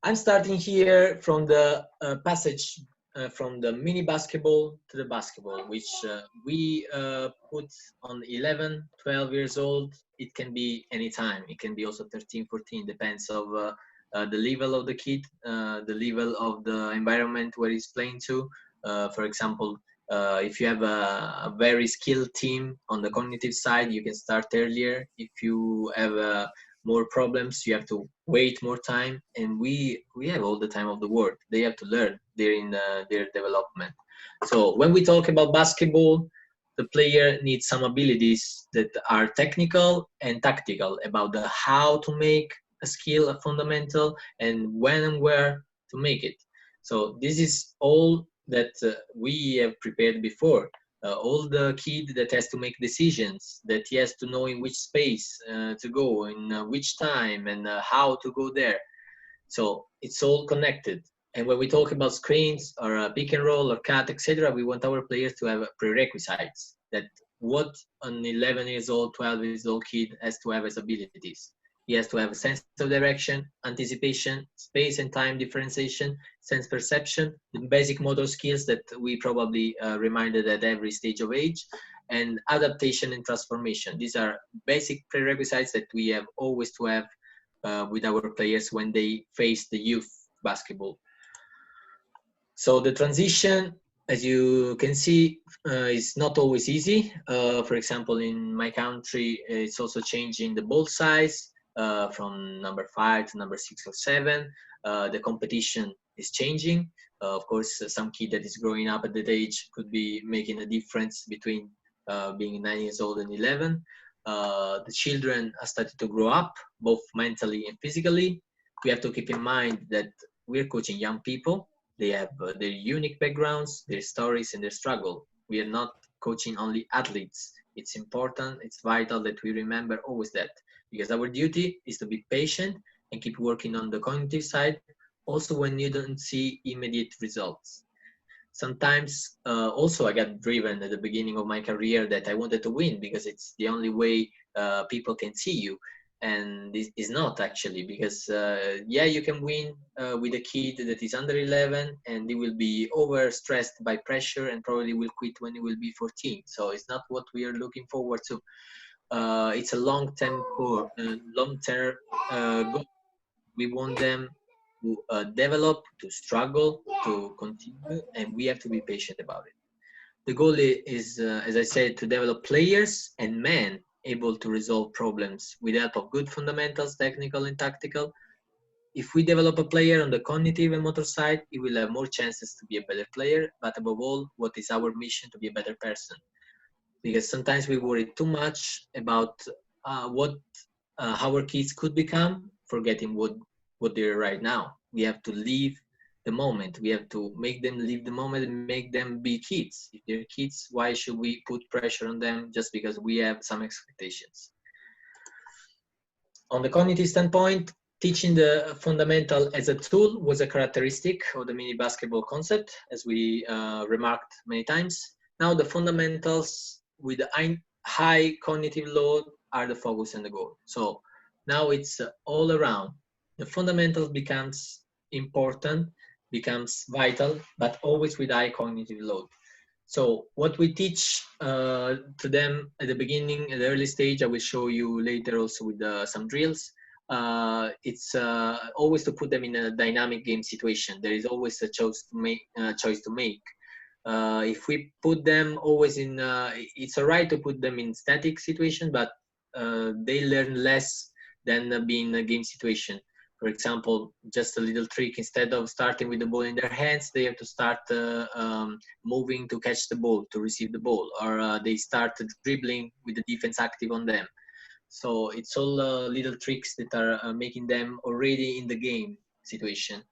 I'm starting here from the passage from the mini basketball to the basketball, which we put on 11, 12 years old. It can be anytime. It can be also 13, 14, depends of the level of the kid, the level of the environment where he's playing to. For example, if you have a very skilled team on the cognitive side, you can start earlier. If you have more problems, you have to wait more time, and we have all the time of the world. They have to learn during their development. So when we talk about basketball, the player needs some abilities that are technical and tactical about the how to make a skill a fundamental, and when and where to make it. So this is all that we have prepared before. All the kid that has to make decisions, that he has to know in which space to go, in which time, and how to go there. So it's all connected. And when we talk about screens or pick and roll or cut, etc., we want our players to have prerequisites that what an 11 years old, 12 years old kid has to have as abilities. He has to have a sense of direction, anticipation, space and time differentiation, sense perception, the basic motor skills that we probably reminded at every stage of age, and adaptation and transformation. These are basic prerequisites that we have always to have with our players when they face the youth basketball. So the transition, as you can see, is not always easy. For example, in my country, it's also changing the ball size from number 5 to number 6 or 7. The competition is changing. Of course, some kid that is growing up at that age could be making a difference between being 9 years old and 11. The children are starting to grow up, both mentally and physically. We have to keep in mind that we're coaching young people. They have their unique backgrounds, their stories, and their struggle. We are not coaching only athletes. It's important, it's vital that we remember always that, because our duty is to be patient and keep working on the cognitive side, also when you don't see immediate results. Sometimes also I got driven at the beginning of my career that I wanted to win because it's the only way people can see you. And this is not actually, because yeah, you can win with a kid that is under 11 and they will be over stressed by pressure and probably will quit when he will be 14. So it's not what we are looking forward to. It's a long-term goal. Goal. We want them to develop, to struggle, to continue, and we have to be patient about it. The goal is, as I said, to develop players and men able to resolve problems with the help of good fundamentals, technical and tactical. If we develop a player on the cognitive and motor side, he will have more chances to be a better player, but above all, what is our mission? To be a better person. Because sometimes we worry too much about what our kids could become, forgetting what they're right now. We have to live the moment. We have to make them live the moment and make them be kids. If they're kids, why should we put pressure on them just because we have some expectations? On the cognitive standpoint, teaching the fundamental as a tool was a characteristic of the mini basketball concept, as we remarked many times. Now the fundamentals with the high cognitive load are the focus and the goal. So now it's all around. The fundamentals becomes important, becomes vital, but always with high cognitive load. So what we teach to them at the beginning, at the early stage, I will show you later also with some drills. It's always to put them in a dynamic game situation. There is always a choice to make. If we put them always in, it's alright to put them in static situation, but they learn less than being in a game situation. For example, just a little trick, instead of starting with the ball in their hands, they have to start moving to catch the ball, to receive the ball, or they start dribbling with the defense active on them. So it's all little tricks that are making them already in the game situation.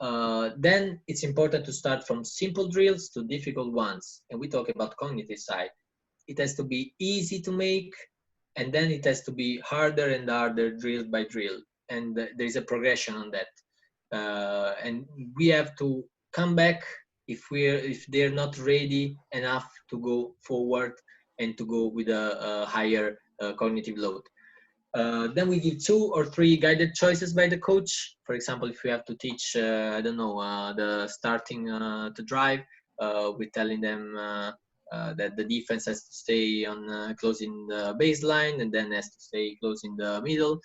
Then it's important to start from simple drills to difficult ones. And we talk about cognitive side. It has to be easy to make, and then it has to be harder and harder drill by drill. And there is a progression on that. And we have to come back if they're not ready enough to go forward and to go with a higher cognitive load. Then we give 2 or 3 guided choices by the coach. For example, if we have to teach, I don't know, the starting to drive, we're telling them that the defense has to stay on closing the baseline and then has to stay close in the middle.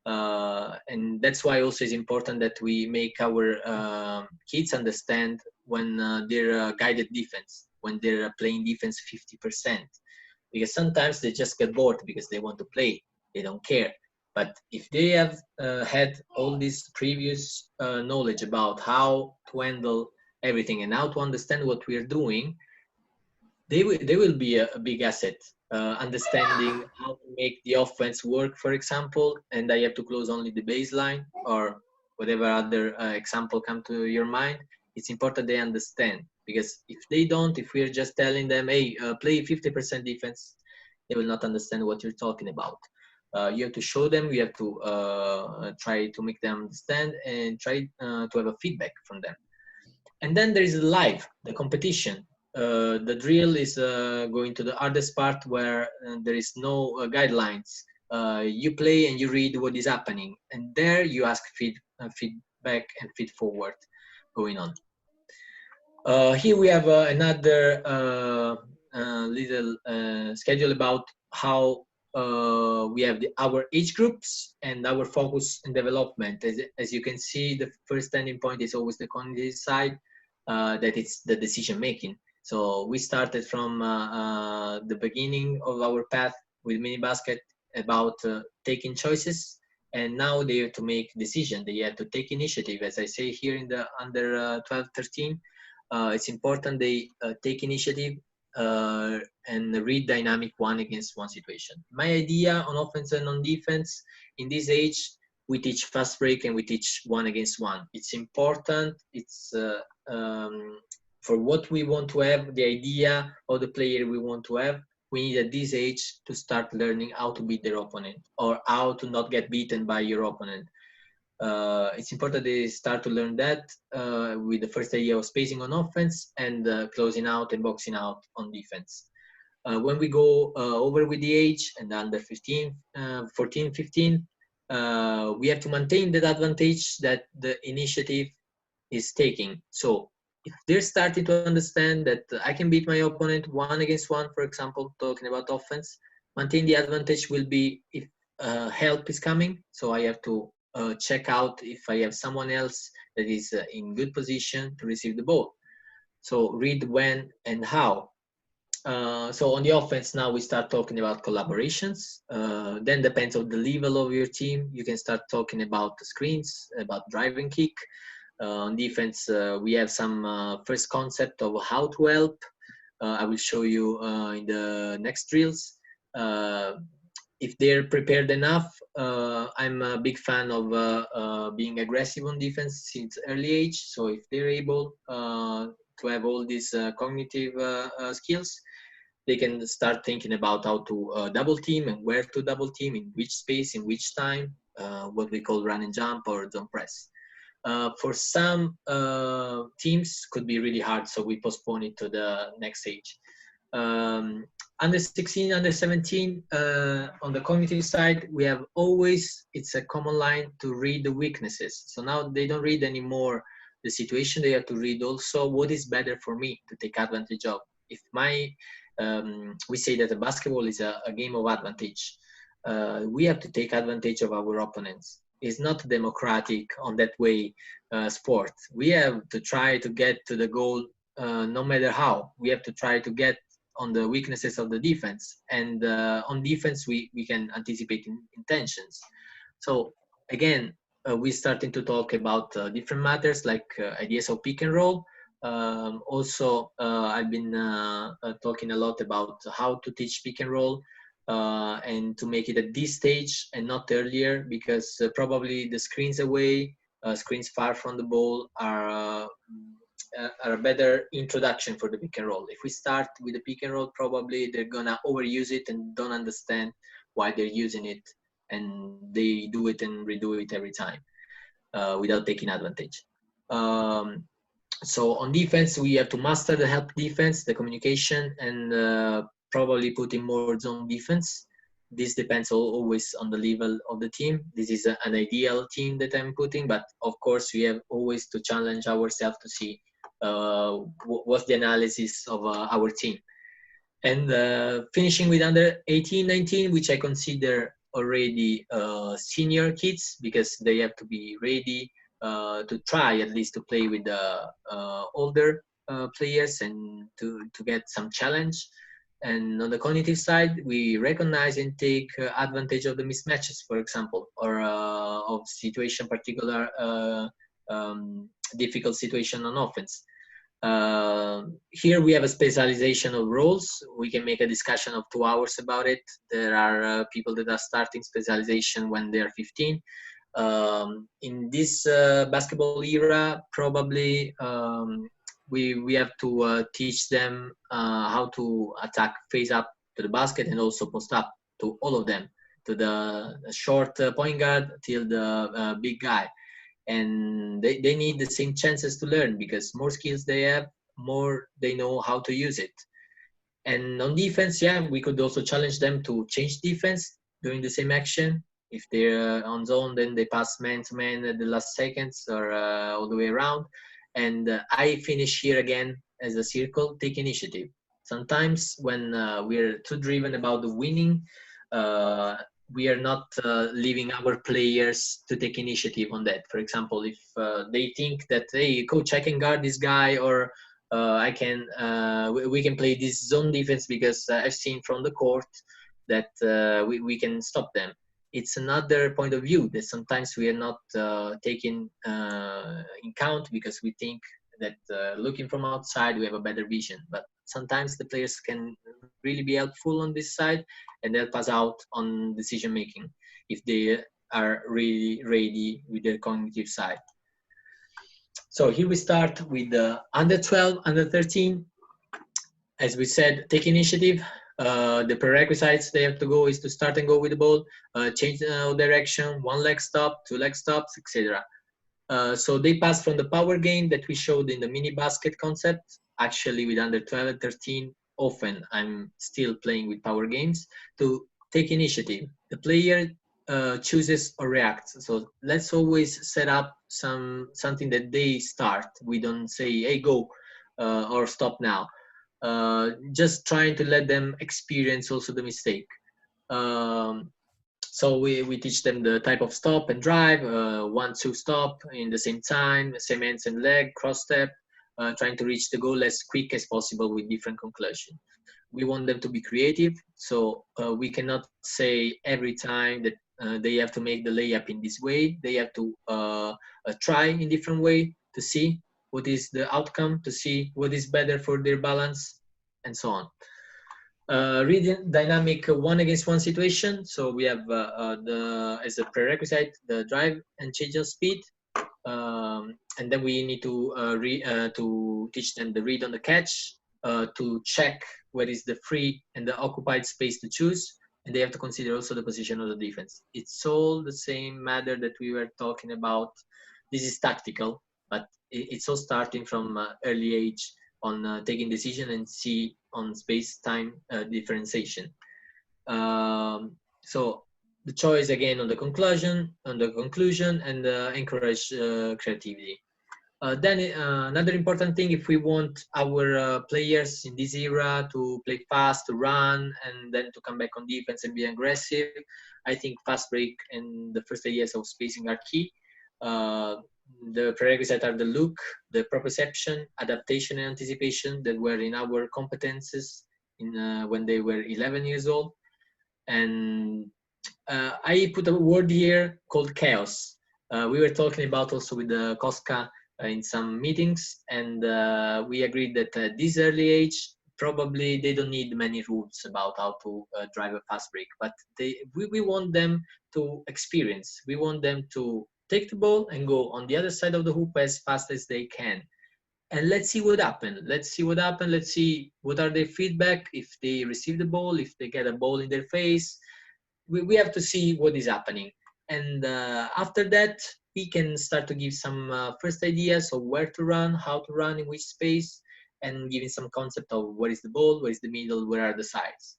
And that's why also it's important that we make our kids understand when they're guided defense, when they're playing defense 50%, because sometimes they just get bored because they want to play, they don't care. But if they have had all this previous knowledge about how to handle everything and how to understand what we are doing, they will be a big asset. Understanding how to make the offense work, for example, and I have to close only the baseline or whatever other example come to your mind. It's important they understand, because if they don't, if we're just telling them, hey, play 50% defense, they will not understand what you're talking about. You have to show them, you have to try to make them understand and try to have a feedback from them. And then there is the competition. The drill is going to the hardest part, where there is no guidelines. You play and you read what is happening, and there you ask feedback and feed forward going on. Here we have another little schedule about how we have our age groups and our focus and development. As you can see, the first standing point is always the cognitive side, that it's the decision making. So we started from the beginning of our path with mini basket about taking choices, and now they have to make decision. They have to take initiative. As I say here in the under 12, 13, it's important they take initiative and read dynamic 1-against-1 situation. My idea on offense and on defense in this age, we teach fast break and we teach 1-against-1. It's important. It's for what we want to have, the idea of the player we want to have. We need at this age to start learning how to beat their opponent, or how to not get beaten by your opponent. It's important they start to learn that with the first idea of spacing on offense and closing out and boxing out on defense. When we go over with the age and under 15, 14, 15, we have to maintain that advantage that the initiative is taking. So if they're starting to understand that I can beat my opponent 1-against-1, for example, talking about offense, maintain the advantage will be if help is coming. So I have to check out if I have someone else that is in good position to receive the ball. So read when and how. So on the offense now we start talking about collaborations. Then depends on the level of your team. You can start talking about the screens, about drive and kick. On defense, we have some first concept of how to help. I will show you in the next drills. If they're prepared enough, I'm a big fan of being aggressive on defense since early age. So if they're able to have all these cognitive skills, they can start thinking about how to double team and where to double team, in which space, in which time, what we call run and jump or zone press. For some teams could be really hard, so we postpone it to the next stage. Under 16, under 17, on the cognitive side, we have always, it's a common line to read the weaknesses. So now they don't read anymore the situation, they have to read also what is better for me to take advantage of. If we say that a basketball is a game of advantage, we have to take advantage of our opponents. It's not democratic on that way sport. We have to try to get to the goal no matter how. We have to try to get on the weaknesses of the defense. And on defense, we can anticipate intentions. So again, we're starting to talk about different matters like ideas of pick and roll. Also, I've been talking a lot about how to teach pick and roll. And to make it at this stage and not earlier, because probably the screens away, screens far from the ball are a better introduction for the pick and roll. If we start with the pick and roll, probably they're gonna overuse it and don't understand why they're using it, and they do it and redo it every time without taking advantage. So on defense, we have to master the help defense, the communication, and probably put in more zone defense. This depends always on the level of the team. This is an ideal team that I'm putting, but of course we have always to challenge ourselves to see what's the analysis of our team. And finishing with under 18, 19, which I consider already senior kids, because they have to be ready to try at least to play with the older players and to get some challenge. And on the cognitive side, we recognize and take advantage of the mismatches, for example, or of situation particular difficult situation on offense. Here we have a specialization of roles. We can make a discussion of 2 hours about it. There are people that are starting specialization when they're 15. In this basketball era, probably we have to teach them how to attack face up to the basket and also post up to all of them, to the short point guard till the big guy. And they need the same chances to learn, because more skills they have, more they know how to use it. And on defense, yeah, we could also challenge them to change defense during the same action. If they're on zone, then they pass man to man at the last seconds, or all the way around. And I finish here again as a circle: take initiative. Sometimes when we're too driven about the winning, uh, we are not leaving our players to take initiative on that. For example, if they think that, hey, coach, I can guard this guy, or I can we can play this zone defense because I've seen from the court that we can stop them. It's another point of view that sometimes we are not taking in count, because we think that looking from outside we have a better vision. But sometimes the players can really be helpful on this side and help us out on decision making if they are really ready with their cognitive side. So here we start with the under 12, under 13. As we said, take initiative. The prerequisites they have to go is to start and go with the ball, change the direction, 1 leg stop, 2 leg stops, etc. So they pass from the power game that we showed in the mini basket concept. Actually, with under 12 and 13, often I'm still playing with power games, to take initiative. The player chooses or reacts. So let's always set up something that they start. We don't say, hey, go, or stop now. Just trying to let them experience also the mistake. So we teach them the type of stop and drive, 1-2 stop in the same time, same hands and leg, cross step, trying to reach the goal as quick as possible with different conclusion. We want them to be creative, so we cannot say every time that they have to make the layup in this way. They have to try in different way to see what is the outcome, to see what is better for their balance, and so on. Reading dynamic 1-against-1 situation. So we have as a prerequisite the drive and change of speed, and then we need to teach them the read on the catch, to check where is the free and the occupied space to choose, and they have to consider also the position of the defense. It's all the same matter that we were talking about. This is tactical, but it's all starting from early age on taking decision and see on space-time differentiation. So the choice again on the conclusion, and encourage creativity. Then another important thing, if we want our players in this era to play fast, to run, and then to come back on defense and be aggressive, I think fast break and the first ideas of spacing are key. The prerequisites are the look, the proprioception, adaptation, and anticipation that were in our competences when they were 11 years old. And I put a word here called chaos. We were talking about also with the Koska in some meetings, and we agreed that at this early age, probably they don't need many rules about how to drive a fast break, but we want them to experience. We want them to take the ball and go on the other side of the hoop as fast as they can. And let's see what happened. Let's see what happened. Let's see what are their feedback, if they receive the ball, if they get a ball in their face. We have to see what is happening. And after that, we can start to give some first ideas of where to run, how to run, in which space, and giving some concept of where is the ball, where is the middle, where are the sides.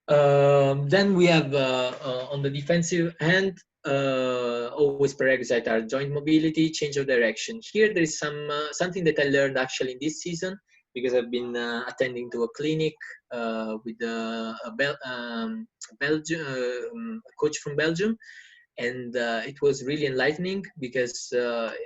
Then we have on the defensive end, always prerequisite are joint mobility, change of direction. Here there is something that I learned actually in this season, because I've been attending to a clinic with Belgium, a coach from Belgium, and it was really enlightening, because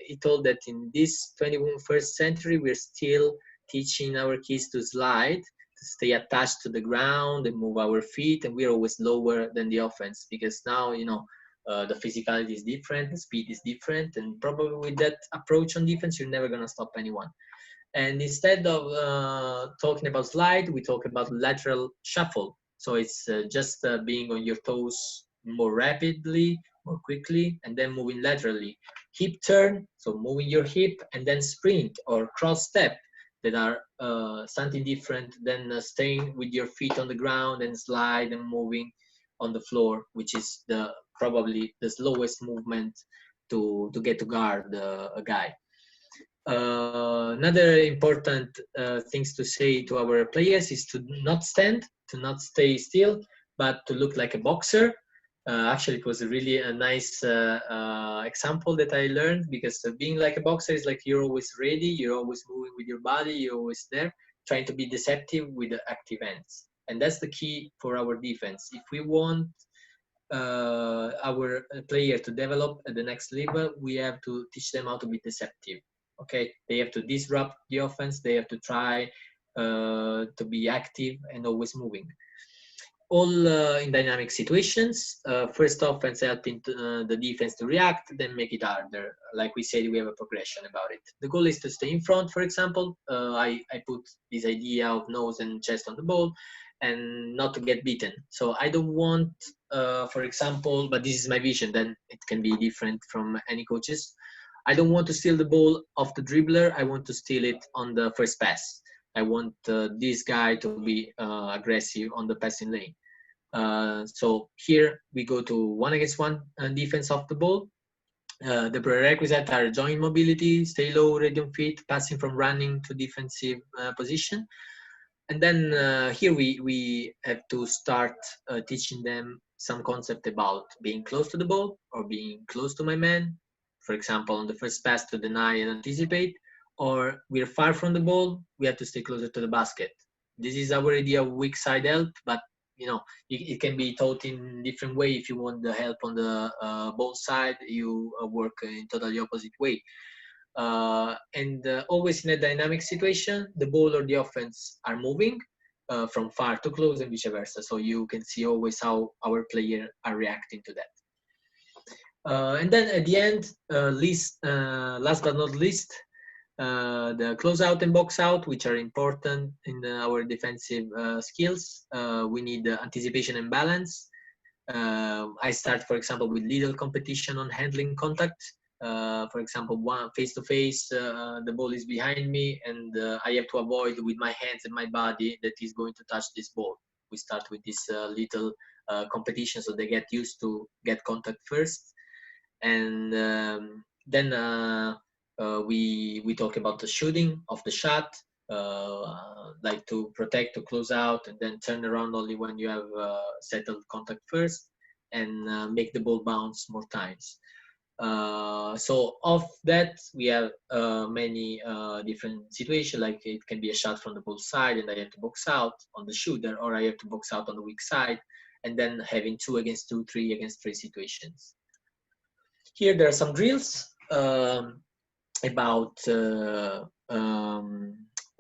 he told that in this 21st century we're still teaching our kids to slide, to stay attached to the ground and move our feet, and we're always lower than the offense, because now, you know, the physicality is different, the speed is different, and probably with that approach on defense you're never going to stop anyone. And instead of talking about slide, we talk about lateral shuffle. So it's just being on your toes more rapidly, more quickly, and then moving laterally. Hip turn, so moving your hip, and then sprint or cross step, that are something different than staying with your feet on the ground and slide and moving on the floor, which is probably the slowest movement to get to guard a guy. Another important things to say to our players is to not stand, to not stay still, but to look like a boxer. Actually, it was really a nice example that I learned, because being like a boxer is like you're always ready, you're always moving with your body, you're always there, trying to be deceptive with the active hands. And that's the key for our defense. If we want our player to develop at the next level, we have to teach them how to be deceptive. Okay, they have to disrupt the offense, they have to try to be active and always moving, all in dynamic situations. First offense helping the defense to react, then make it harder. Like we said, we have a progression about it. The goal is to stay in front. For example, I put this idea of nose and chest on the ball, and not to get beaten. So I don't want, for example, but this is my vision, then it can be different from any coaches. I don't want to steal the ball off the dribbler. I want to steal it on the first pass. I want this guy to be aggressive on the passing lane. So here we go to 1-against-1 defense of the ball. The prerequisites are joint mobility, stay low, ready on feet, passing from running to defensive position. And then here we have to start teaching them some concept about being close to the ball or being close to my man. For example, on the first pass, to deny and anticipate, or we're far from the ball, we have to stay closer to the basket. This is our idea of weak side help, but you know, it can be taught in different way. If you want the help on the ball side, you work in totally opposite way. And always in a dynamic situation, the ball or the offense are moving from far to close and vice versa. So you can see always how our player are reacting to that. And then at the end, last but not least, the closeout and box out, which are important in our defensive skills. We need anticipation and balance. I start, for example, with little competition on handling contact. For example, one face-to-face, the ball is behind me, and I have to avoid with my hands and my body that he's going to touch this ball. We start with this little competition, so they get used to get contact first. And then we talk about the shooting of the shot, like to protect, to close out, and then turn around only when you have settled contact first, and make the ball bounce more times. So of that, we have many different situations, like it can be a shot from the ball side and I have to box out on the shooter, or I have to box out on the weak side, and then having 2-against-2, 3-against-3 situations. Here there are some drills about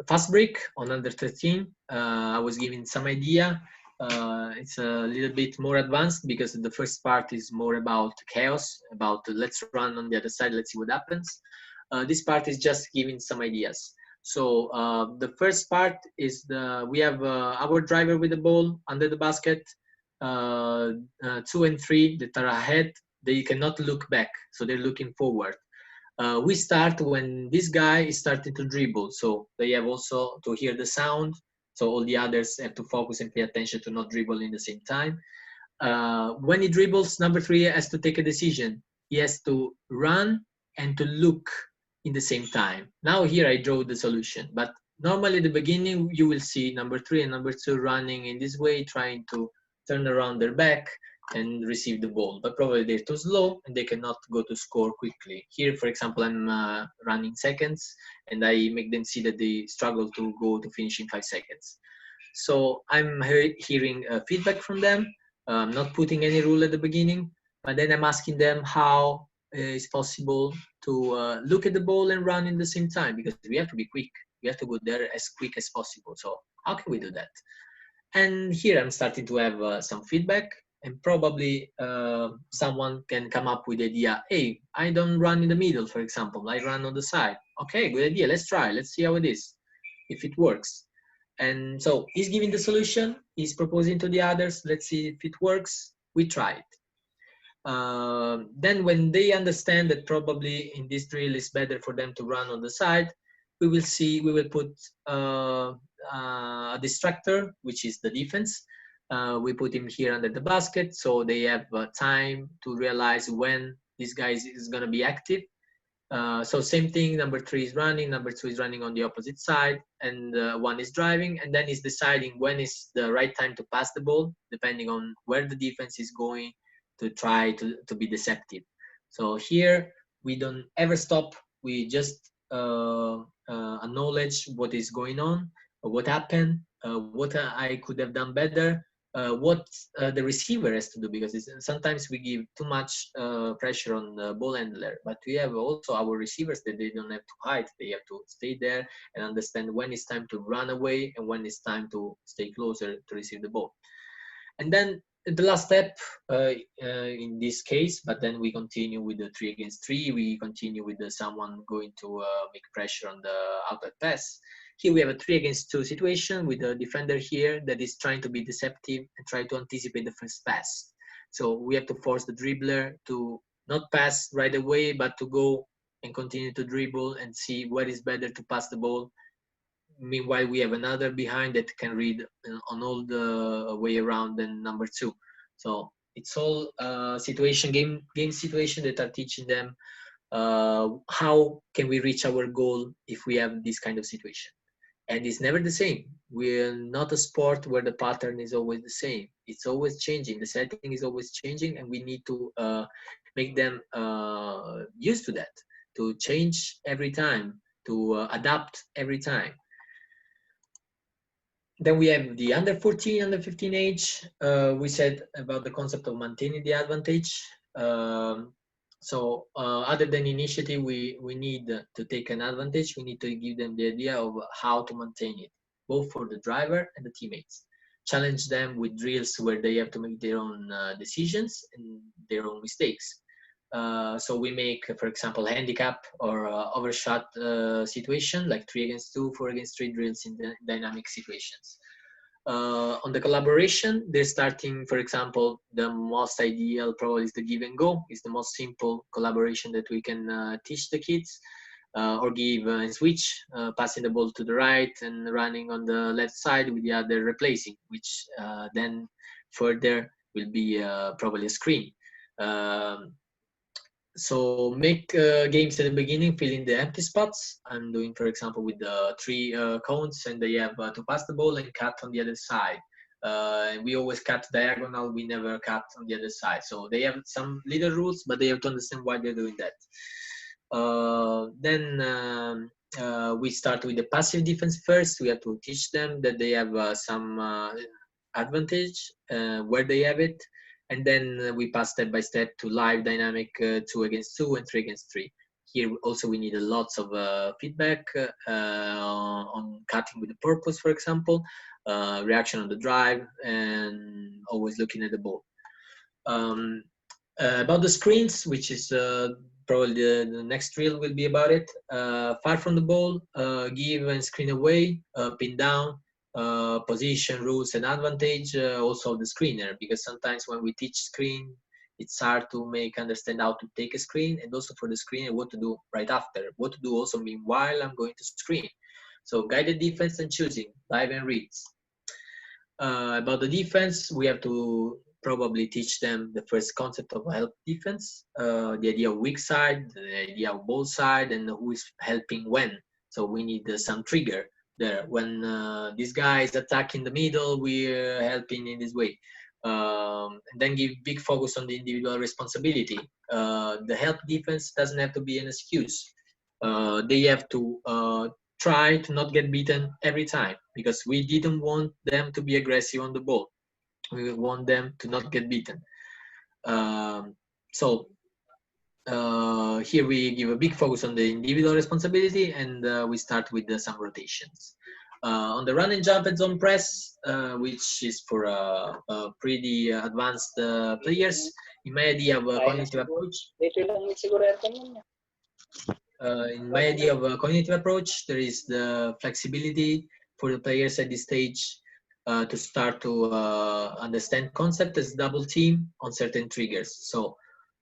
fast break on under 13. I was giving some idea. It's a little bit more advanced because the first part is more about chaos, about let's run on the other side, let's see what happens. This part is just giving some ideas. So the first part is we have our driver with the ball under the basket, 2 and 3 that are ahead. They cannot look back, so they're looking forward. We start when this guy is starting to dribble, so they have also to hear the sound, so all the others have to focus and pay attention to not dribble in the same time. When he dribbles, number 3 has to take a decision. He has to run and to look in the same time. Now here I draw the solution, but normally at the beginning you will see number 3 and number 2 running in this way, trying to turn around their back and receive the ball, but probably they're too slow and they cannot go to score quickly. Here, for example, I'm running seconds, and I make them see that they struggle to go to finish in 5 seconds. So I'm hearing feedback from them. I'm not putting any rule at the beginning, but then I'm asking them how it's possible to look at the ball and run in the same time, because we have to be quick. We have to go there as quick as possible. So how can we do that? And here I'm starting to have some feedback, and probably someone can come up with the idea, hey, I don't run in the middle, for example, I run on the side. Okay, good idea, let's try, let's see how it is, if it works. And so he's giving the solution, he's proposing to the others, let's see if it works, we try it. Then when they understand that probably in this drill it's better for them to run on the side, we will put a distractor, which is the defense. We put him here under the basket, so they have time to realize when this guy is going to be active. So same thing, number 3 is running, number 2 is running on the opposite side, and 1 is driving, and then he's deciding when is the right time to pass the ball, depending on where the defense is going, to try to be deceptive. So here we don't ever stop, we just acknowledge what is going on, what happened, what I could have done better, what the receiver has to do, because sometimes we give too much pressure on the ball handler, but we have also our receivers that they don't have to hide, they have to stay there and understand when it's time to run away and when it's time to stay closer to receive the ball. And then the last step in this case, but then we continue with the 3 against 3, we continue with someone going to make pressure on the outlet pass. Here we have a 3 against 2 situation with a defender here that is trying to be deceptive and try to anticipate the first pass. So we have to force the dribbler to not pass right away, but to go and continue to dribble and see where is better to pass the ball. Meanwhile, we have another behind that can read on all the way around than number 2. So it's all game situation that are teaching them how can we reach our goal if we have this kind of situation. And it's never the same. We're not a sport where the pattern is always the same. It's always changing. The setting is always changing, and we need to make them used to that, to change every time, to adapt every time. Then we have the under 14, under 15 age. We said about the concept of maintaining the advantage. So other than initiative, we need to take an advantage. We need to give them the idea of how to maintain it, both for the driver and the teammates. Challenge them with drills where they have to make their own decisions and their own mistakes. So we make, for example, handicap or overshot situation, like 3 against 2, 4 against 3 drills in the dynamic situations. On the collaboration, they're starting, for example, the most ideal probably is the give and go. It's the most simple collaboration that we can teach the kids, or give and switch, passing the ball to the right and running on the left side with the other replacing, which then further will be probably a screen. So make games at the beginning, fill in the empty spots. I'm doing, for example, with the 3 cones, and they have to pass the ball and cut on the other side. We always cut diagonal, we never cut on the other side. So they have some little rules, but they have to understand why they're doing that. Then we start with the passive defense first. We have to teach them that they have some advantage, where they have it. And then we pass step by step to live dynamic 2 against 2 and 3 against 3. Here also we need lots of feedback on cutting with the purpose, for example, reaction on the drive, and always looking at the ball. About the screens, which is probably the next drill will be about it. Far from the ball, give and screen away, pin down, position, rules, and advantage also the screener, because sometimes when we teach screen, it's hard to make understand how to take a screen, and also for the screener what to do right after, what to do also meanwhile I'm going to screen. So guided defense and choosing, live and reads. About the defense, we have to probably teach them the first concept of help defense, the idea of weak side, the idea of ball side, and who is helping when. So we need some trigger there. When this guy is attacking the middle, we're helping in this way. And then give big focus on the individual responsibility. The help defense doesn't have to be an excuse. They have to try to not get beaten every time, because we didn't want them to be aggressive on the ball. We want them to not get beaten. So here we give a big focus on the individual responsibility, and we start with some rotations. On the run and jump and zone press, which is for pretty advanced players, in my idea of cognitive approach, there is the flexibility for the players at this stage to start to understand concept as double team on certain triggers. So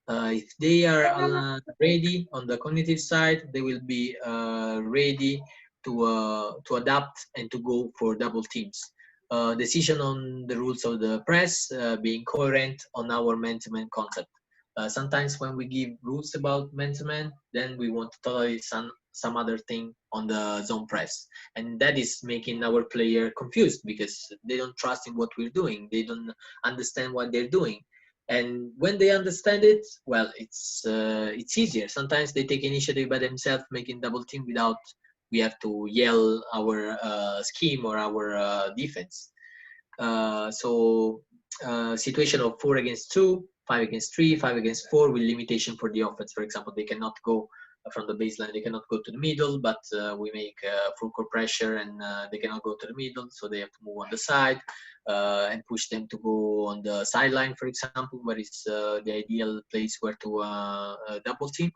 if they are ready on the cognitive side, they will be ready to adapt and to go for double teams. Decision on the rules of the press, being coherent on our man-to-man concept. Sometimes when we give rules about man-to-man, then we want to tolerate some other thing on the zone press, and that is making our player confused because they don't trust in what we're doing. They don't understand what they're doing. And when they understand it, well, it's easier. Sometimes they take initiative by themselves, making double team without we have to yell our scheme or our defense. So situation of 4 against 2, 5 against 3, 5 against 4 with limitation for the offense. For example, they cannot go from the baseline, they cannot go to the middle, but we make full court pressure and they cannot go to the middle, so they have to move on the side and push them to go on the sideline, for example, where is the ideal place where to double team.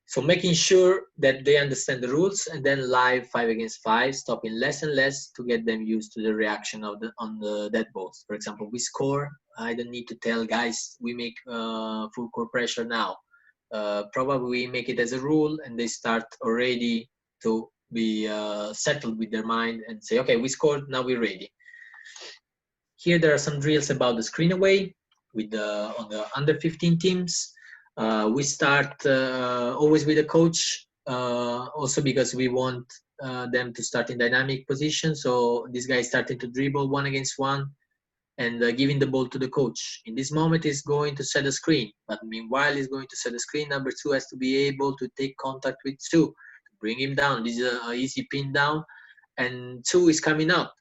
So making sure that they understand the rules, and then live 5 against 5, stopping less and less to get them used to the reaction of on the dead balls. For example, we score. I don't need to tell guys we make full court pressure now. Probably we make it as a rule, and they start already to be settled with their mind and say, okay, we scored, now we're ready. Here there are some drills about the screen away with on the under 15 teams. We start always with a coach, also because we want them to start in dynamic position. So this guy is starting to dribble 1 against 1 and giving the ball to the coach. In this moment, he's going to set a screen, but meanwhile, he's going to set a screen. Number 2 has to be able to take contact with 2 to bring him down. This is an easy pin down, and 2 is coming up.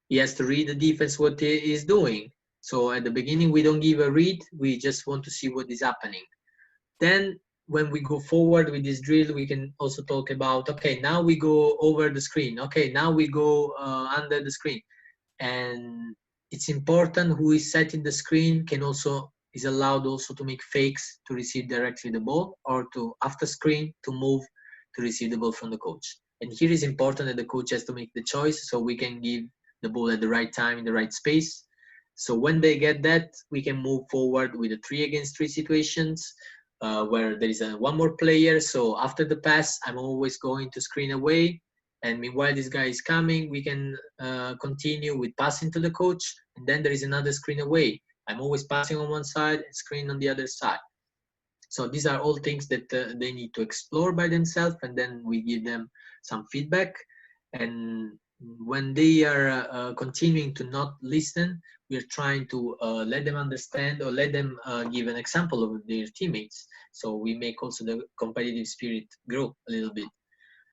He has to read the defense, what he is doing. So at the beginning, we don't give a read. We just want to see what is happening. Then when we go forward with this drill, we can also talk about, okay, now we go over the screen. Okay, now we go under the screen. And it's important who is setting the screen is allowed also to make fakes to receive directly the ball, or to after screen to move to receive the ball from the coach. And here is important that the coach has to make the choice, so we can give the ball at the right time in the right space. So when they get that, we can move forward with the 3 against 3 situations where there is one more player. So after the pass, I'm always going to screen away. And meanwhile, this guy is coming, we can continue with passing to the coach. And then there is another screen away. I'm always passing on one side and screen on the other side. So these are all things that they need to explore by themselves. And then we give them some feedback. And when they are continuing to not listen, we're trying to let them understand or let them give an example of their teammates. So we make also the competitive spirit grow a little bit.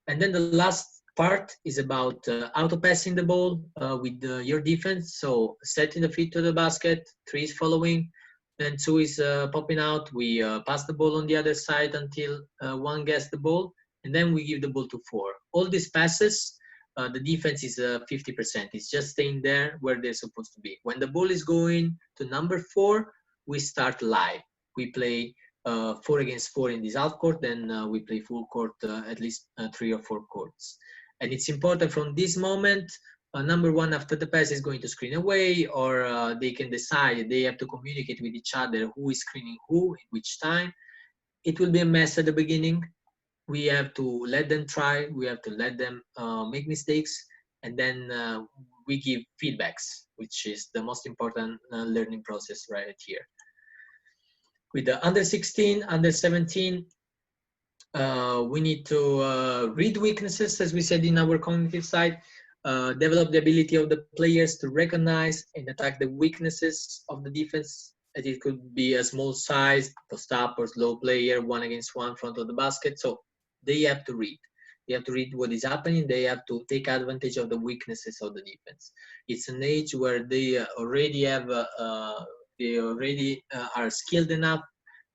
And then the last part is about auto-passing the ball with your defense. So setting the feet to the basket, 3 is following, then 2 is popping out. We pass the ball on the other side until 1 gets the ball, and then we give the ball to 4. All these passes, the defense is 50%. It's just staying there where they're supposed to be. When the ball is going to number 4, we start live. We play 4 against 4 in this half court, then we play full court, at least 3 or 4 courts. And it's important from this moment, number 1 after the pass is going to screen away, or they can decide, they have to communicate with each other who is screening who, in which time. It will be a mess at the beginning. We have to let them try, we have to let them make mistakes, and then we give feedbacks, which is the most important learning process right here. With the under 16, under 17, we need to read weaknesses, as we said in our cognitive side. Develop the ability of the players to recognize and attack the weaknesses of the defense. And it could be a small size, post up or slow player, 1-against-1 front of the basket. So they have to read. They have to read what is happening. They have to take advantage of the weaknesses of the defense. It's an age where they already have, are skilled enough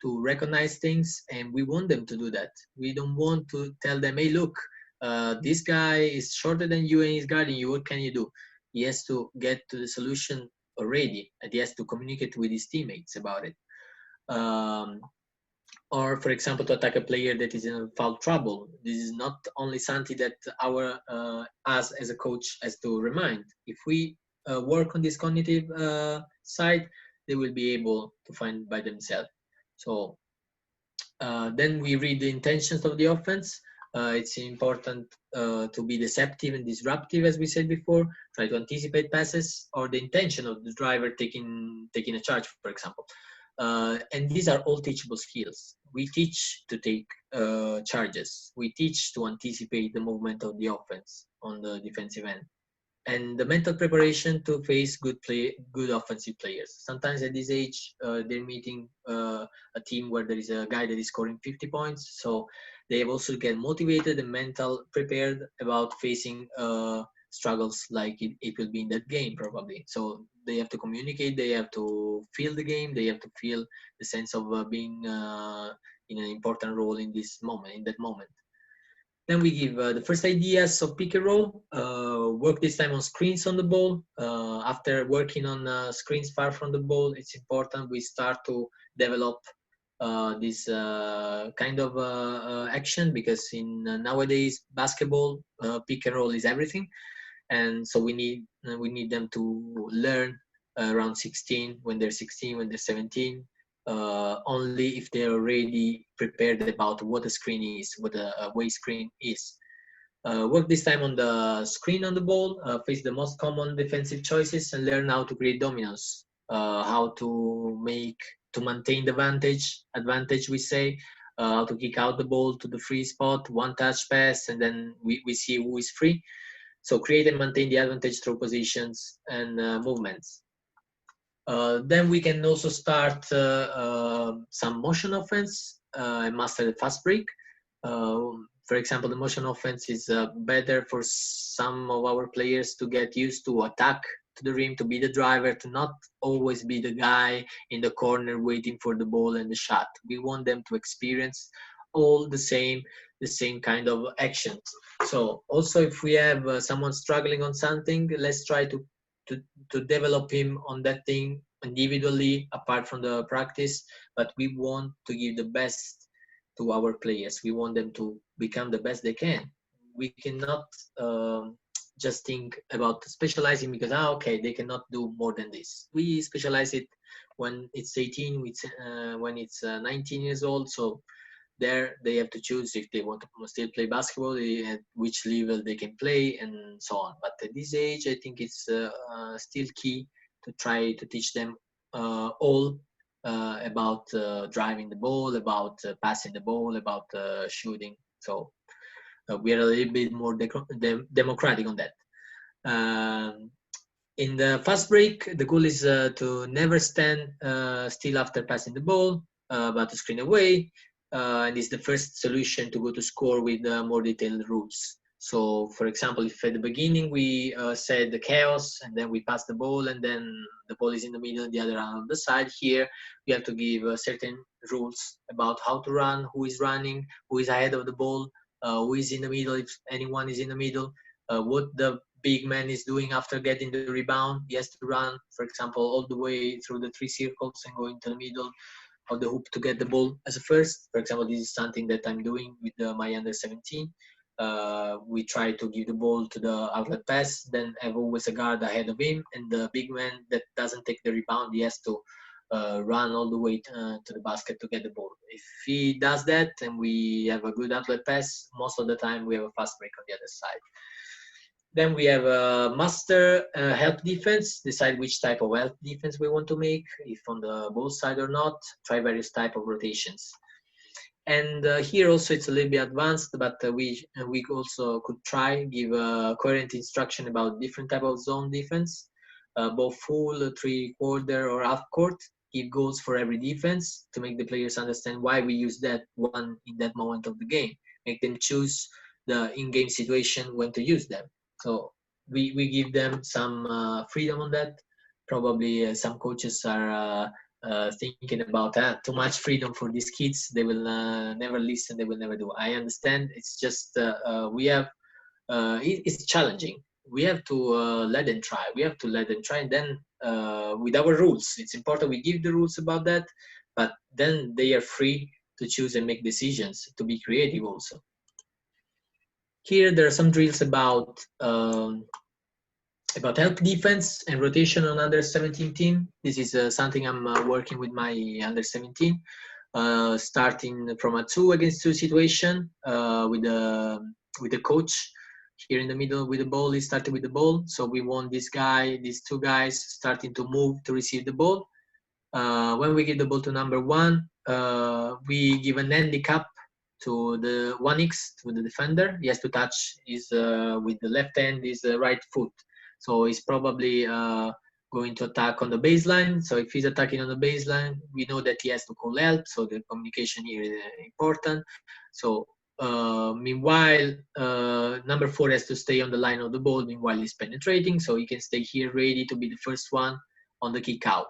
to recognize things, and we want them to do that. We don't want to tell them, hey, look, this guy is shorter than you and he's guarding you. What can you do? He has to get to the solution already, and he has to communicate with his teammates about it. Or, for example, to attack a player that is in foul trouble. This is not only something that us as a coach has to remind. If we work on this cognitive side, they will be able to find by themselves. So then we read the intentions of the offense. It's important to be deceptive and disruptive, as we said before. Try to anticipate passes or the intention of the driver taking a charge, for example. And these are all teachable skills. We teach to take charges. We teach to anticipate the movement of the offense on the defensive end. And the mental preparation to face good offensive players. Sometimes at this age, they're meeting a team where there is a guy that is scoring 50 points. So they have also get motivated and mental prepared about facing struggles like it will be in that game probably. So they have to communicate, they have to feel the game, they have to feel the sense of being in an important role in that moment. Then we give the first ideas of pick and roll, work this time on screens on the ball. After working on screens far from the ball, it's important we start to develop this kind of action, because in nowadays basketball, pick and roll is everything. And so we need them to learn around 16, when they're 16, when they're 17, only if they're already prepared about what a screen is, what a way screen is. Work this time on the screen on the ball, face the most common defensive choices, and learn how to create dominoes, how to maintain the advantage we say, how to kick out the ball to the free spot, one touch pass, and then we see who is free. So create and maintain the advantage through positions and movements. Then we can also start some motion offense and master the fast break. For example, the motion offense is better for some of our players to get used to attack to the rim, to be the driver, to not always be the guy in the corner waiting for the ball and the shot. We want them to experience all the same kind of actions. So also, if we have someone struggling on something, let's try to develop him on that thing individually apart from the practice. But we want to give the best to our players. We want them to become the best they can. We cannot just think about specializing because okay, they cannot do more than this. We specialize it when it's 18, when it's 19 years old. So there they have to choose if they want to still play basketball, at which level they can play, and so on. But at this age, I think it's still key to try to teach them all about driving the ball, about passing the ball, about shooting. So we are a little bit more democratic on that. In the fast break, the goal is to never stand still after passing the ball, but to screen away. And it's the first solution to go to score with more detailed rules. So, for example, if at the beginning we said the chaos, and then we pass the ball, and then the ball is in the middle, the other on the side, here we have to give certain rules about how to run, who is running, who is ahead of the ball, who is in the middle, if anyone is in the middle, what the big man is doing after getting the rebound. He has to run, for example, all the way through the 3 circles and go into the middle of the hoop to get the ball as a first. For example, this is something that I'm doing with my under 17. We try to give the ball to the outlet pass, then have always a guard ahead of him, and the big man that doesn't take the rebound, he has to run all the way to the basket to get the ball. If he does that and we have a good outlet pass, most of the time we have a fast break on the other side. Then we have a master help defense, decide which type of help defense we want to make, if on the ball side or not, try various type of rotations. And here also it's a little bit advanced, but we also could try give coherent instruction about different type of zone defense, both full, three-quarter, or half court. Give goals for every defense to make the players understand why we use that one in that moment of the game. Make them choose the in-game situation when to use them. So we give them some freedom on that. Probably some coaches are thinking about too much freedom for these kids. They will never listen. They will never do. I understand. It's just we have. It's challenging. We have to let them try. We have to let them try, and then with our rules, it's important we give the rules about that. But then they are free to choose and make decisions, to be creative also. Here there are some drills about help defense and rotation on under 17 team. This is something I'm working with my under 17, starting from a 2-against-2 situation with the coach here in the middle with the ball. He started with the ball, so we want these two guys starting to move to receive the ball. When we give the ball to number 1, we give an handicap to the 1x to the defender. He has to touch his with the left hand his right foot. So he's probably going to attack on the baseline. So if he's attacking on the baseline, we know that he has to call help. So the communication here is important. So meanwhile, number 4 has to stay on the line of the ball. Meanwhile, he's penetrating, so he can stay here ready to be the first one on the kick out.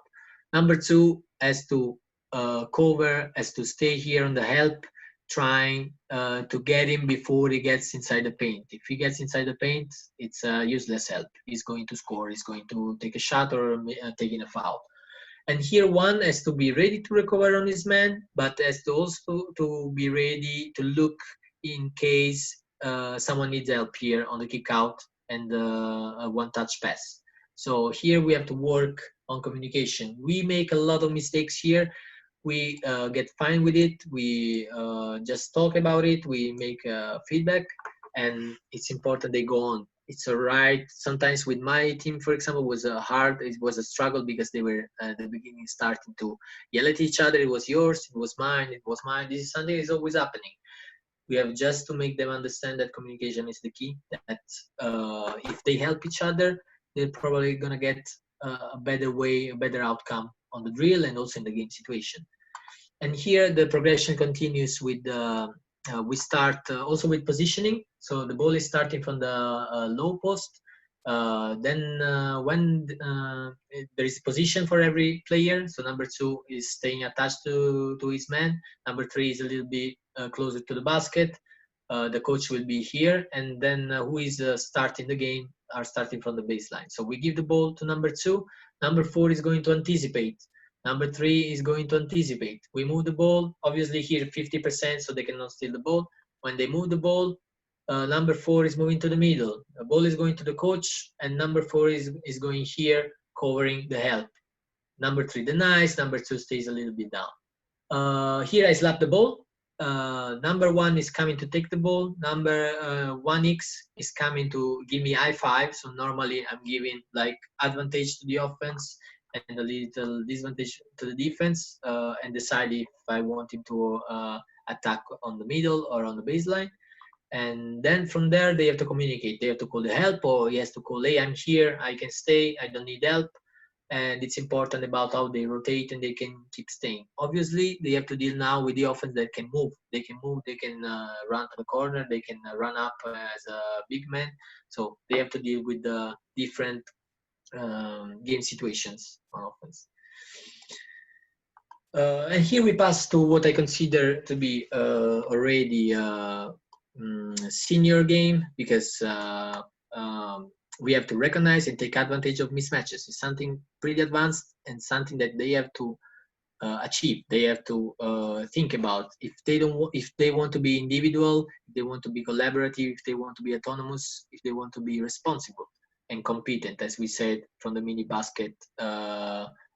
Number 2 has to cover, has to stay here on the help, trying to get him before he gets inside the paint. If he gets inside the paint, it's useless help. He's going to score. He's going to take a shot or taking a foul. And here 1 has to be ready to recover on his man, but has to also to be ready to look in case someone needs help here on the kick out and a one-touch pass. So here we have to work on communication. We make a lot of mistakes here. We get fine with it. We just talk about it. We make feedback, and it's important they go on. It's all right. Sometimes with my team, for example, it was a struggle because they were at the beginning starting to yell at each other. It was yours, it was mine, it was mine. This is something that is always happening. We have just to make them understand that communication is the key, that if they help each other, they're probably going to get a better way, a better outcome on the drill and also in the game situation. And here the progression continues with we start also with positioning. So the ball is starting from the low post. Then when there is a position for every player, so number 2 is staying attached to his man. Number 3 is a little bit closer to the basket. The coach will be here, and then who is starting the game are starting from the baseline. So we give the ball to number 2. Number 4 is going to anticipate. Number 3 is going to anticipate. We move the ball, obviously here 50%, so they cannot steal the ball. When they move the ball, number 4 is moving to the middle. The ball is going to the coach, and number 4 is going here, covering the help. Number 3 denies, number 2 stays a little bit down. Here I slap the ball. Number 1 is coming to take the ball. Number 1x is coming to give me high five. So normally I'm giving like advantage to the offense and a little disadvantage to the defense, and decide if I want him to attack on the middle or on the baseline. And then from there they have to communicate. They have to call the help, or he has to call, hey, I'm here, I can stay, I don't need help. And it's important about how they rotate and they can keep staying. Obviously, they have to deal now with the offense that can move. They can move, they can run to the corner, they can run up as a big man. So they have to deal with the different game situations on offense. And here we pass to what I consider to be already senior game, because we have to recognize and take advantage of mismatches. It's something pretty advanced and something that they have to achieve. They have to think about if they want to be individual, if they want to be collaborative, if they want to be autonomous, if they want to be responsible and competent, as we said from the mini basket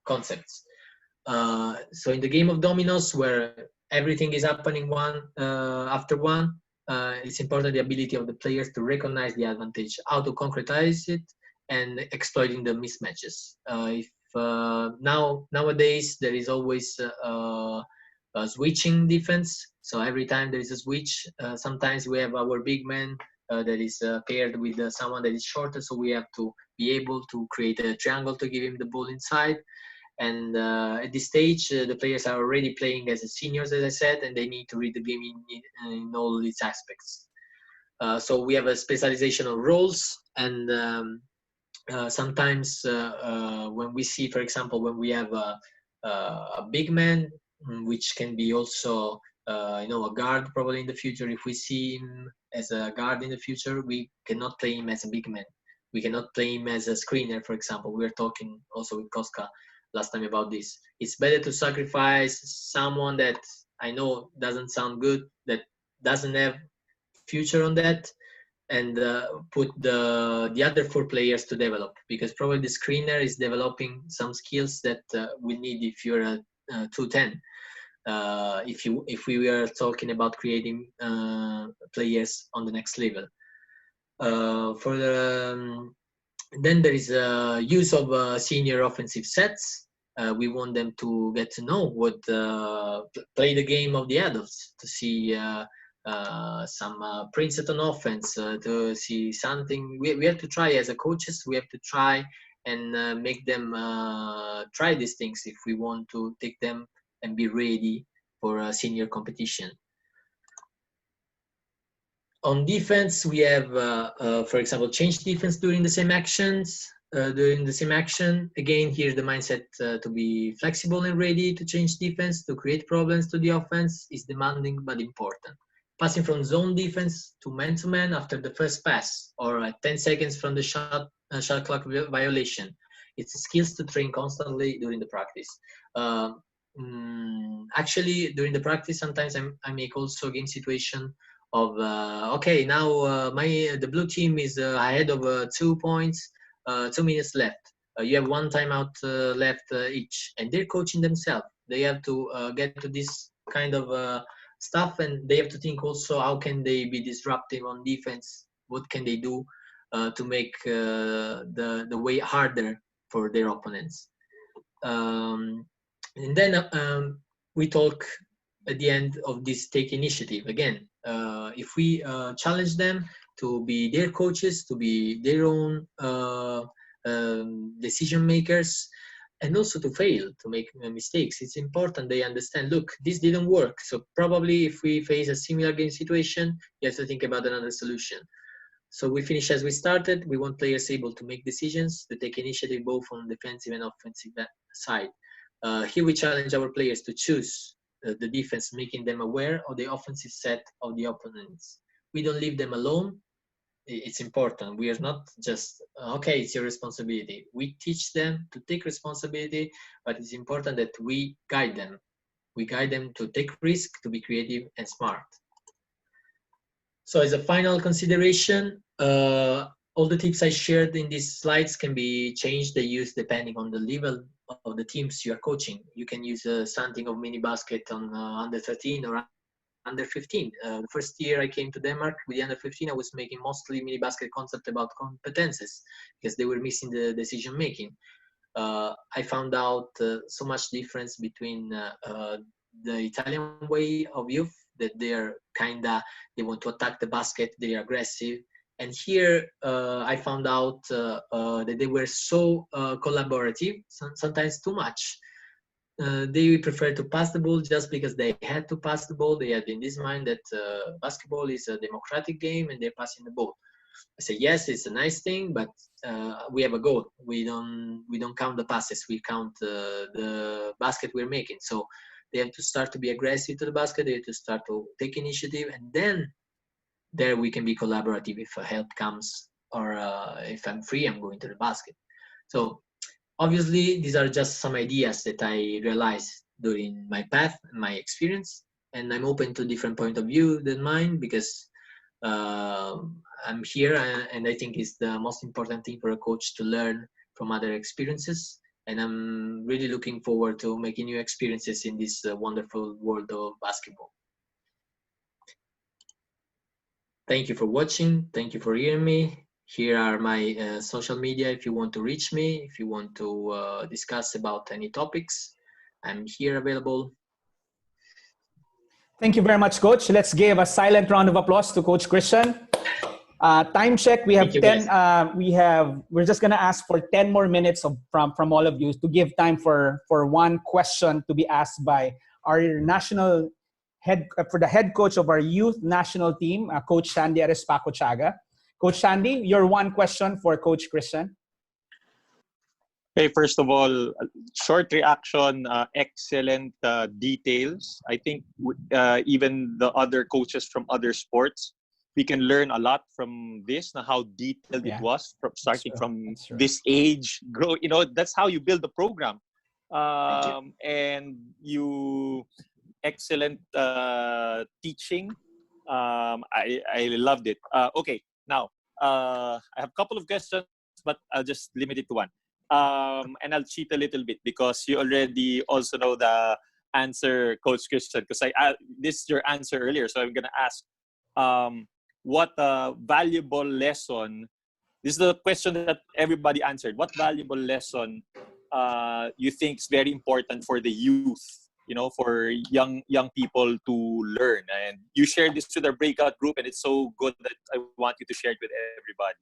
concepts. So in the game of dominoes, where everything is happening one after one, it's important the ability of the players to recognize the advantage, how to concretize it, and exploiting the mismatches. Nowadays there is always switching defense. So every time there is a switch, sometimes we have our big man that is paired with someone that is shorter, so we have to be able to create a triangle to give him the ball inside. And at this stage, the players are already playing as seniors, as I said, and they need to read the game in all its aspects. So we have a specialization of roles, and sometimes when we see, for example, when we have a big man, which can be also a guard probably in the future. If we see him as a guard in the future, we cannot play him as a big man. We cannot play him as a screener, for example. We were talking also with Koska last time about this. It's better to sacrifice someone that I know doesn't sound good, that doesn't have future on that, and put the other 4 players to develop, because probably the screener is developing some skills that we need if you're a 210. If we were talking about creating players on the next level. For the then there is a use of senior offensive sets. We want them to get to know what play the game of the adults, to see some prints on offense, to see something. We have to try as a coaches. We have to try and make them try these things if we want to take them and be ready for a senior competition. On defense, we have, for example, change defense during the same actions. During the same action, again, here's the mindset to be flexible and ready to change defense, to create problems to the offense is demanding but important. Passing from zone defense to man after the first pass, or 10 seconds from the shot clock violation. It's skills to train constantly during the practice. Actually, during the practice, sometimes I make also game situation of okay, now the blue team is ahead of 2 points, 2 minutes left. You have 1 timeout left each, and they're coaching themselves. They have to get to this kind of stuff, and they have to think also how can they be disruptive on defense. What can they do to make the way harder for their opponents? And then we talk at the end of this take initiative again. If we challenge them to be their coaches, to be their own decision makers, and also to fail, to make mistakes, it's important they understand, look, this didn't work, so probably if we face a similar game situation, you have to think about another solution. So we finish as we started. We want players able to make decisions, to take initiative both on defensive and offensive side. Here we challenge our players to choose the defense, making them aware of the offensive set of the opponents. We don't leave them alone. It's important. We are not just, okay, it's your responsibility. We teach them to take responsibility, but it's important that we guide them. We guide them to take risk, to be creative and smart. So as a final consideration, all the tips I shared in these slides can be changed, they use depending on the level of the teams you are coaching. You can use something of mini basket on under 13 or under 15. The first year I came to Denmark with the under 15, I was making mostly mini basket concept about competences because they were missing the decision making. I found out so much difference between the Italian way of youth, that they're they want to attack the basket, they're aggressive. And here I found out that they were so collaborative, sometimes too much. They prefer to pass the ball just because they had to pass the ball. They had in this mind that basketball is a democratic game and they're passing the ball. I say, yes, it's a nice thing, but we have a goal. We don't count the passes. We count the basket we're making. So they have to start to be aggressive to the basket. They have to start to take initiative, and then there we can be collaborative. If help comes, or if I'm free, I'm going to the basket. So obviously, these are just some ideas that I realized during my path, my experience, and I'm open to different point of view than mine, because I'm here, and I think it's the most important thing for a coach to learn from other experiences. And I'm really looking forward to making new experiences in this wonderful world of basketball. Thank you for watching. Thank you for hearing me. Here are my social media if you want to reach me, if you want to discuss about any topics. I'm here available. Thank you very much, Coach. Let's give a silent round of applause to Coach Christian. Time check. We have 10. We're just gonna ask for 10 more minutes from all of you to give time for one question to be asked by our national head for the head coach of our youth national team, Coach Sandy Arespaco Chaga. Coach Sandy, your one question for Coach Christian. Okay, first of all, short reaction, excellent details. I think even the other coaches from other sports, we can learn a lot from this, how detailed it was, from starting from this age. Grow, that's how you build the program. And you excellent teaching. I loved it. Okay, now I have a couple of questions, but I'll just limit it to one. And I'll cheat a little bit because you already also know the answer, Coach Christian, because this is your answer earlier. So I'm going to ask, what valuable lesson, this is the question that everybody answered, what valuable lesson you think is very important for the youth, for young people to learn? And you shared this with our breakout group, and it's so good that I want you to share it with everybody.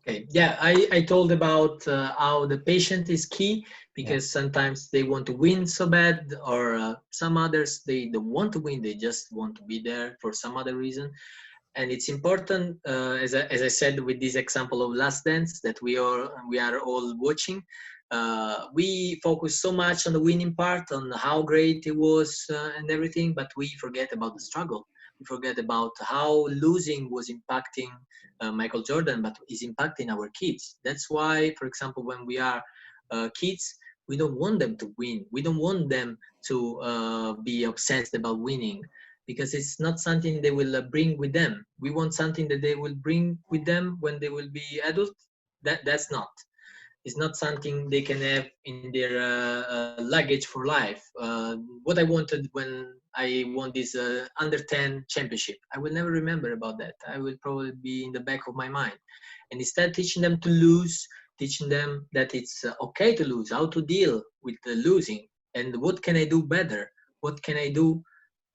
Okay, yeah, I told about how the patient is key, because sometimes they want to win so bad, or some others, they don't want to win, they just want to be there for some other reason. And it's important, as I said with this example of Last Dance that we are all watching, we focus so much on the winning part, on how great it was and everything, but we forget about the struggle. We forget about how losing was impacting Michael Jordan, but is impacting our kids. That's why, for example, when we are kids, we don't want them to win. We don't want them to be obsessed about winning, because it's not something they will bring with them. We want something that they will bring with them when they will be adult. That's not. It's not something they can have in their luggage for life. What I wanted when I won this under 10 championship, I will never remember about that. I will probably be in the back of my mind. And instead teaching them to lose, teaching them that it's okay to lose, how to deal with the losing, and what can I do better? What can I do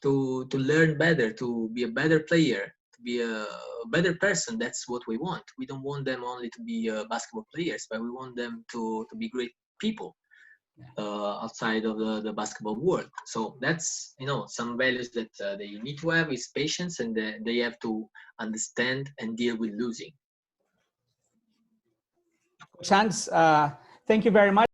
to learn better, to be a better player, to be a better person? That's what we want. We don't want them only to be basketball players, but we want them to be great people outside of the basketball world. So that's, some values that they need to have is patience, and they have to understand and deal with losing. Coach Hans, thank you very much.